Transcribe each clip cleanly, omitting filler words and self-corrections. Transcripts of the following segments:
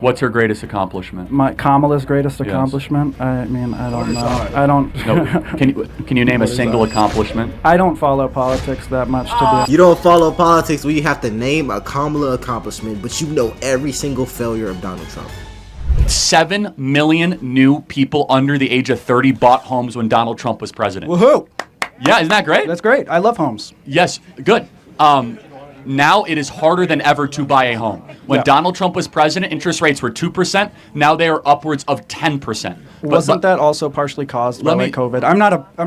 What's her greatest accomplishment? Kamala's greatest accomplishment? I mean, I don't know. I don't... No. Can you name a single accomplishment? I don't follow politics that much, to be... You don't follow politics where you have to name a Kamala accomplishment, but you know every single failure of Donald Trump. 7 million new people under the age of 30 bought homes when Donald Trump was president. Woohoo! Yeah, isn't that great? That's great. I love homes. Yes, good. Now it is harder than ever to buy a home. When Donald Trump was president, interest rates were 2%. Now they are upwards of 10%. Wasn't that also partially caused by COVID? I'm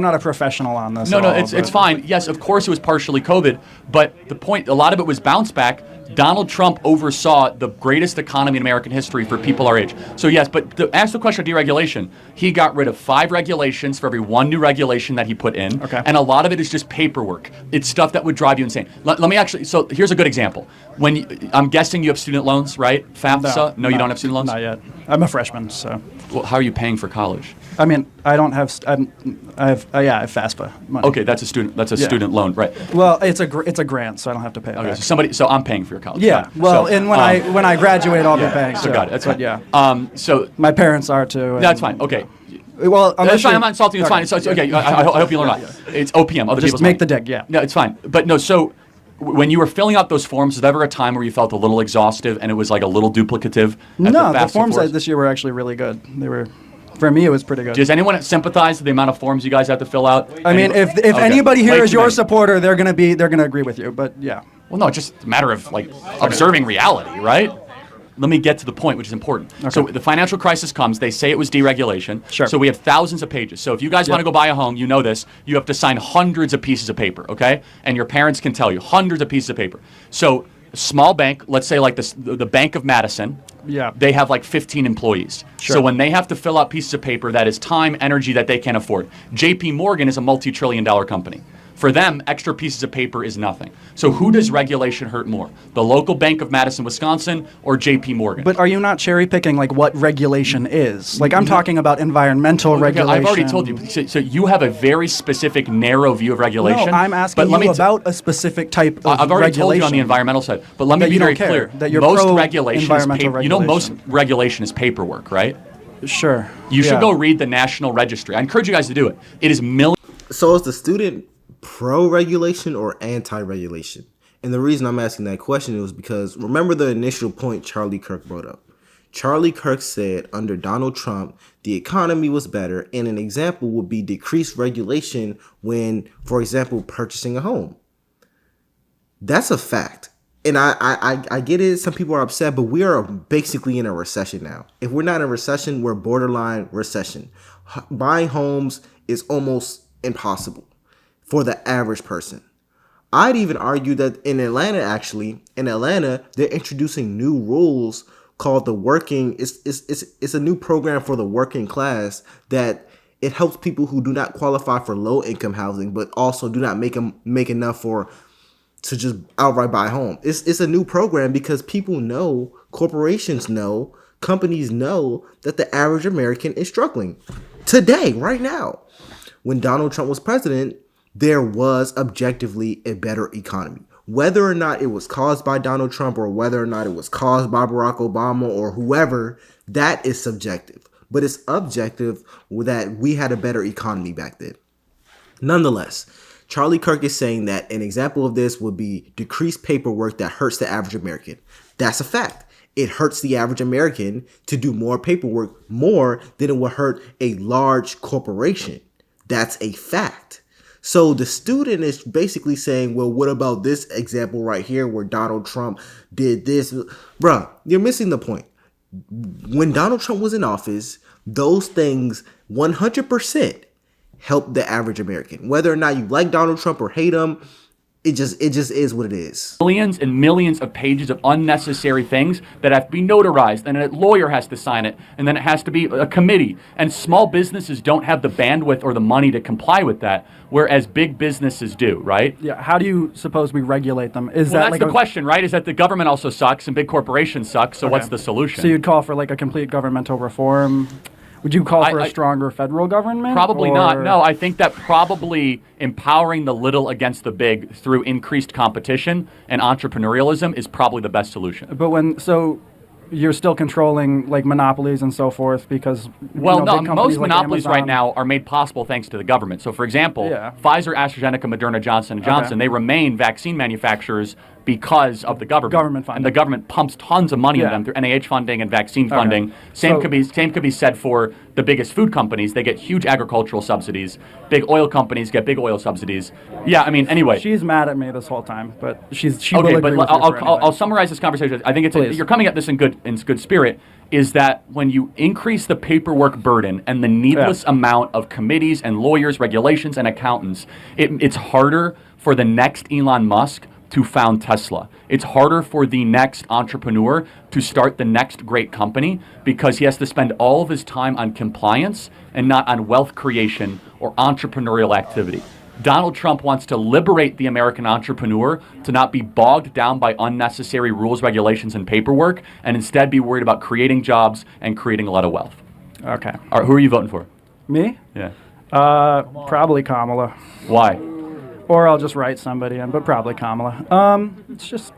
not a professional on this. No, it's fine. Yes, of course it was partially COVID, but the point, a lot of it was bounce back. Donald Trump oversaw the greatest economy in American history for people our age. So yes, but to ask the question of deregulation, he got rid of 5 regulations for every 1 new regulation that he put in. Okay. And a lot of it is just paperwork. It's stuff that would drive you insane. Let me actually, so here's a good example. I'm guessing you have student loans, right? FAFSA? No, you don't have student loans? Not yet. I'm a freshman, so. Well, how are you paying for college? I mean, I don't have. I have FAFSA money. Okay, that's a student loan, right? Well, it's a grant, so I don't have to pay it Okay, back. so I'm paying for your college. Yeah. Fine. Well, so, and when I graduate, I'll be paying. So got it. That's fine. Yeah. So my parents are too. That's fine. Okay. Well, that's fine. I'm not insulting you. It's fine. It's okay. I hope you learn a lot. It's OPM. Other Just people's make money. the dig. Yeah. No, it's fine. But no. So when you were filling out those forms, was there ever a time where you felt a little exhaustive and it was like a little duplicative? No, the forms this year were actually really good. They were. For me, it was pretty good. Does anyone sympathize with the amount of forms you guys have to fill out? I mean, if anybody here is your supporter, they're gonna agree with you. But yeah. Well, no, it's just a matter of like observing reality, right? Let me get to the point, which is important. Okay. So the financial crisis comes. They say it was deregulation. Sure. So we have thousands of pages. So if you guys want to go buy a home, you know this. You have to sign hundreds of pieces of paper, okay? And your parents can tell you hundreds of pieces of paper. So a small bank, let's say like the Bank of Madison. Yeah. They have like 15 employees. Sure. So when they have to fill out pieces of paper, that is time, energy that they can't afford. JP Morgan is a multi-trillion-dollar company. For them, extra pieces of paper is nothing. So who does regulation hurt more? The local Bank of Madison, Wisconsin, or JP Morgan? But are you not cherry picking like what regulation is? Like I'm talking about environmental regulation. I've already told you. So you have a very specific, narrow view of regulation. No, I'm asking you about a specific type of regulation. I've already told you on the environmental side. But let me be very clear. That you're most pro regulation is environmental paper. You know, most regulation is paperwork, right? Sure. You should go read the National Registry. I encourage you guys to do it. It is millions. So is the student pro-regulation or anti-regulation? And the reason I'm asking that question was because remember the initial point Charlie Kirk brought up. Charlie Kirk said under Donald Trump, the economy was better, and an example would be decreased regulation when, for example, purchasing a home. That's a fact. And I get it, some people are upset, but we are basically in a recession now. If we're not in a recession, we're borderline recession. Buying homes is almost impossible for the average person. I'd even argue that in Atlanta, they're introducing new rules called the working. It's a new program for the working class that it helps people who do not qualify for low income housing, but also do not make enough to just outright buy a home. It's a new program because people know, corporations know, companies know that the average American is struggling today, right now. When Donald Trump was president, there was objectively a better economy. Whether or not it was caused by Donald Trump or whether or not it was caused by Barack Obama or whoever, that is subjective. But it's objective that we had a better economy back then. Nonetheless, Charlie Kirk is saying that an example of this would be decreased paperwork that hurts the average American. That's a fact. It hurts the average American to do more paperwork more than it would hurt a large corporation. That's a fact. So the student is basically saying, well, what about this example right here where Donald Trump did this? Bruh, you're missing the point. When Donald Trump was in office, those things 100% helped the average American. Whether or not you like Donald Trump or hate him, it just is what it is. Millions and millions of pages of unnecessary things that have to be notarized, and a lawyer has to sign it, and then it has to be a committee. And small businesses don't have the bandwidth or the money to comply with that, whereas big businesses do, right? Yeah. How do you suppose we regulate them? That's the question, right? Is that the government also sucks and big corporations suck, so what's the solution? So you'd call for like a complete governmental reform? Would you call for a stronger federal government? Probably not. No, I think that probably empowering the little against the big through increased competition and entrepreneurialism is probably the best solution. But you're still controlling like monopolies and so forth because Well, big no, companies most like monopolies right Amazon- now are made possible thanks to the government. So, for example, Yeah. Pfizer, AstraZeneca, Moderna, Johnson & Johnson, they remain vaccine manufacturers because of the government. Government funding. And the government pumps tons of money into Yeah. them through NIH funding and vaccine funding. Same So- could be said for the biggest food companies. They get huge agricultural subsidies. Big oil companies get big oil subsidies. Yeah, I mean, anyway. She's mad at me this whole time, but she will Okay, agree but with you for I'll anyway. summarize this conversation. I think Please. you're coming at this in good spirit. Is that when you increase the paperwork burden and the needless amount of committees and lawyers, regulations, and accountants, it's harder for the next Elon Musk to found Tesla. It's harder for the next entrepreneur to start the next great company because he has to spend all of his time on compliance and not on wealth creation or entrepreneurial activity. Donald Trump wants to liberate the American entrepreneur to not be bogged down by unnecessary rules, regulations, and paperwork, and instead be worried about creating jobs and creating a lot of wealth. Okay. All right, who are you voting for? Me? Yeah. Probably Kamala. Why? Or I'll just write somebody in, but probably Kamala. It's just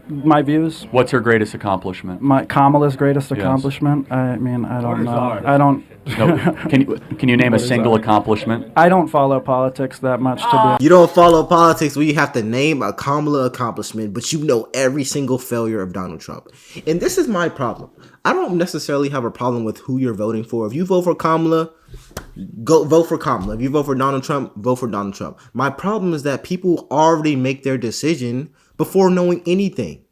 my views. What's her greatest accomplishment? Kamala's greatest accomplishment. I mean, I don't know. I don't. No, can you name a single accomplishment? I don't follow politics that much to be. You don't follow politics where you have to name a Kamala accomplishment, but you know every single failure of Donald Trump. And this is my problem. I don't necessarily have a problem with who you're voting for. If you vote for Kamala, go vote for Kamala. If you vote for Donald Trump, vote for Donald Trump. My problem is that people already make their decision before knowing anything.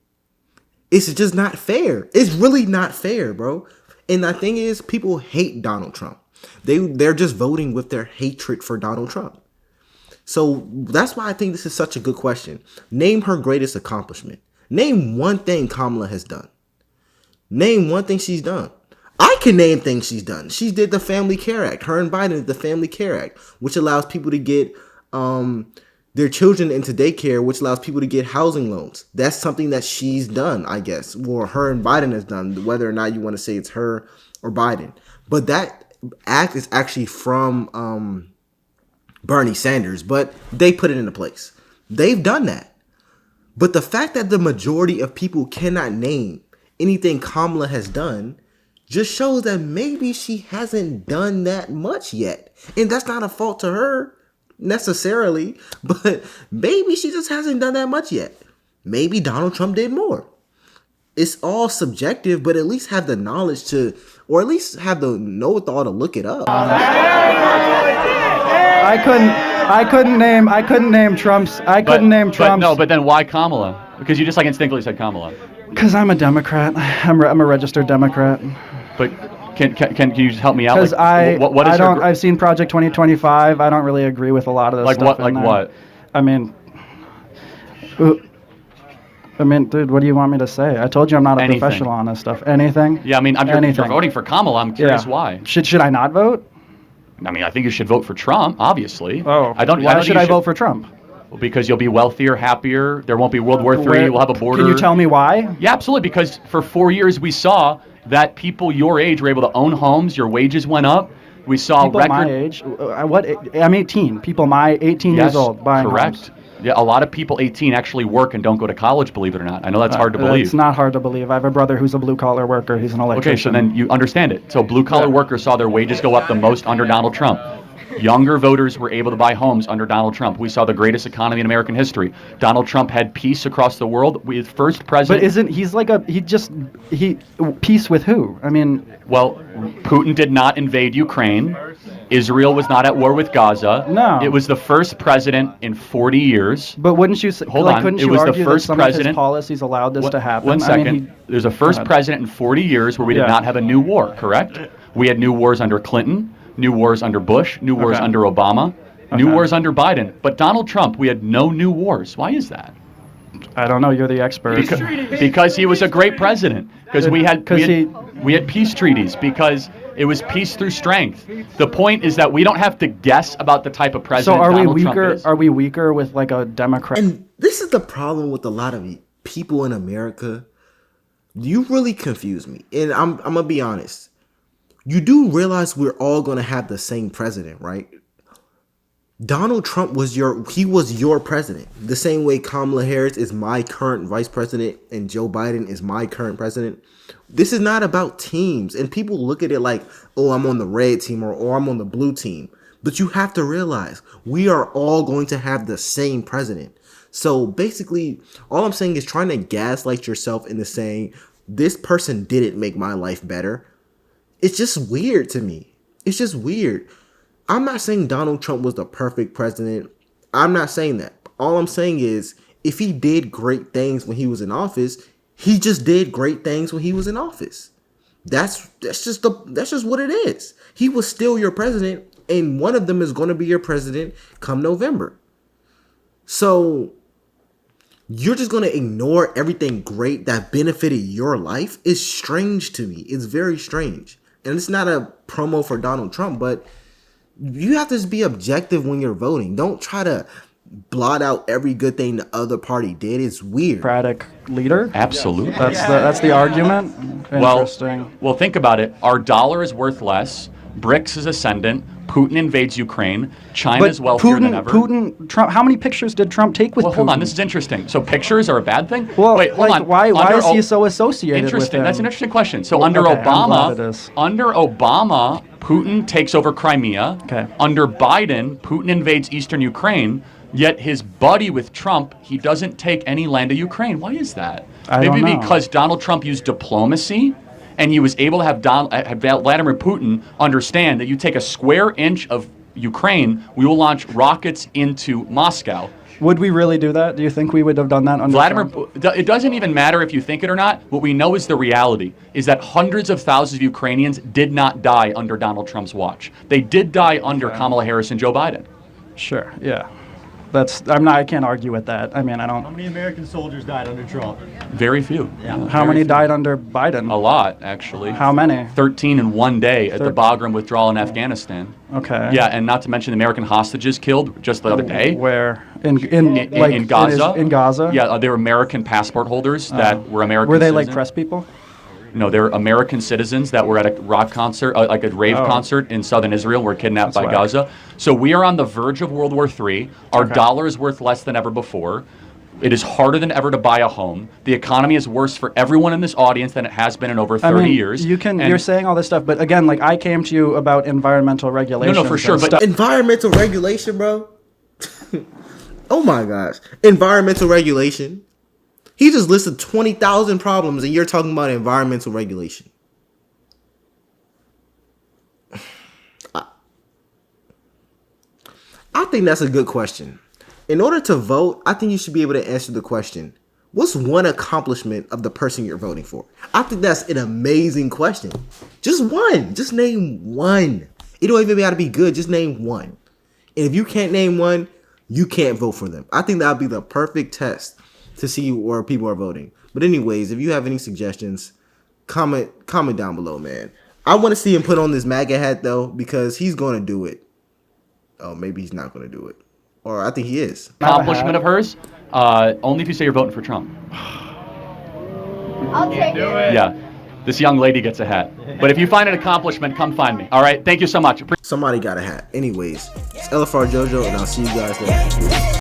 It's just not fair. It's really not fair, bro. And the thing is, people hate Donald Trump. They're just voting with their hatred for Donald Trump. So that's why I think this is such a good question. Name her greatest accomplishment. Name one thing Kamala has done. Name one thing she's done. I can name things she's done. She did the Family Care Act. Her and Biden did the Family Care Act, which allows people to get their children into daycare, which allows people to get housing loans. That's something that she's done, I guess, or her and Biden has done, whether or not you want to say it's her or Biden. But that act is actually from Bernie Sanders, but they put it into place. They've done that. But the fact that the majority of people cannot name anything Kamala has done just shows that maybe she hasn't done that much yet. And that's not a fault to her necessarily, but maybe she just hasn't done that much yet. Maybe Donald Trump did more. It's all subjective, but at least have the knowledge to, or at least have the know-it-all to look it up. I couldn't name Trump's. No, but then why Kamala? Because you just like instinctively said Kamala. Because I'm a Democrat. I'm a registered Democrat. But can you just help me out? Because What is I've seen Project 2025. I don't really agree with a lot of this like stuff. what? Like what? I mean, dude, what do you want me to say? I told you I'm not a professional on this stuff. Anything? Yeah, I mean, if you're voting for Kamala, I'm curious why. Should I not vote? I mean, I think you should vote for Trump, obviously. Oh, why should I vote for Trump? Well, because you'll be wealthier, happier. There won't be World War III. We'll have a border. Can you tell me why? Yeah, absolutely. Because for 4 years we saw that people your age were able to own homes. Your wages went up. We saw people my age. I'm 18. People my 18 years old buying correct. homes. Yeah, a lot of people 18 actually work and don't go to college, believe it or not. I know that's hard to believe. It's not hard to believe. I have a brother who's a blue-collar worker. He's an electrician. Okay, so then you understand it. So blue-collar workers saw their wages go up the most under Donald Trump. Younger voters were able to buy homes under Donald Trump. We saw the greatest economy in American history. Donald Trump had peace across the world. We first president. But isn't he peace with who? I mean, well, Putin did not invade Ukraine. Israel was not at war with Gaza. No. It was the first president in 40 years. But wouldn't you say, Hold on. Couldn't It you was the argue first that some president. of his policies allowed this to happen? One second. I mean, There's a first president in 40 years where we did not have a new war, correct? We had new wars under Clinton, new wars under Bush, new wars under Obama, new wars under Biden. But Donald Trump, we had no new wars. Why is that? I don't know. You're the expert. Because he was a great president. Because we had peace treaties. Because it was peace through strength. The point is that we don't have to guess about the type of president Donald Trump is. Are we weaker with like a Democrat? And this is the problem with a lot of people in America. You really confuse me. And I'm going to be honest. You do realize we're all going to have the same president, right? Donald Trump was your president. The same way Kamala Harris is my current vice president and Joe Biden is my current president. This is not about teams. And people look at it like, oh, I'm on the red team or I'm on the blue team. But you have to realize we are all going to have the same president. So basically, all I'm saying is trying to gaslight yourself into saying this person didn't make my life better. It's just weird to me. It's just weird. I'm not saying Donald Trump was the perfect president. I'm not saying that. All I'm saying is if he did great things when he was in office, he just did great things when he was in office. That's just what it is. He was still your president, and one of them is going to be your president come November. So you're just going to ignore everything great that benefited your life? It's strange to me. It's very strange. And it's not a promo for Donald Trump, but you have to just be objective when you're voting. Don't try to blot out every good thing the other party did. It's weird. Democratic leader? Absolutely. That's the argument? Interesting. Well, think about it. Our dollar is worth less. BRICS is ascendant. Putin invades Ukraine. China's wealthier than ever. Trump. How many pictures did Trump take with Putin? Hold on. This is interesting. So pictures are a bad thing? Well, wait, hold on. Why is he so associated with him? That's an interesting question. So under Obama, Putin takes over Crimea. Okay. Under Biden, Putin invades eastern Ukraine. Yet his buddy with Trump, he doesn't take any land of Ukraine. Why is that? Maybe because Donald Trump used diplomacy, and he was able to have Vladimir Putin understand that you take a square inch of Ukraine, we will launch rockets into Moscow. Would we really do that? Do you think we would have done that under Trump? It doesn't even matter if you think it or not. What we know is the reality is that hundreds of thousands of Ukrainians did not die under Donald Trump's watch. They did die under Kamala Harris and Joe Biden. Sure, yeah. I can't argue with that. I mean, I don't. How many American soldiers died under Trump? Very few. Yeah. How many died under Biden? A lot, actually. How many? 13 in one day at the Bagram withdrawal in Afghanistan. Okay. Yeah, and not to mention the American hostages killed just the other day. Where? In Gaza. In Gaza? Yeah, they were American passport holders that were American Were they citizens. like press people? No, they're American citizens that were at a rock concert, like a rave concert in southern Israel, were kidnapped by Gaza. So we are on the verge of World War III. Our dollar is worth less than ever before. It is harder than ever to buy a home. The economy is worse for everyone in this audience than it has been in over 30 years. You're saying all this stuff, but again, like I came to you about environmental regulation. No, for sure. But environmental regulation, bro. Oh my gosh, environmental regulation. He just listed 20,000 problems, and you're talking about environmental regulation. I think that's a good question. In order to vote, I think you should be able to answer the question, what's one accomplishment of the person you're voting for? I think that's an amazing question. Just one. Just name one. It don't even got to be good. Just name one. And if you can't name one, you can't vote for them. I think that would be the perfect test to see where people are voting. But anyways, if you have any suggestions, comment down below, man. I want to see him put on this MAGA hat, though, because he's going to do it. Oh, maybe he's not going to do it. Or I think he is. Accomplishment of hers, only if you say you're voting for Trump. I'll take it. Yeah, this young lady gets a hat. But if you find an accomplishment, come find me. All right, thank you so much. Somebody got a hat. Anyways, it's LFR Jojo, and I'll see you guys later.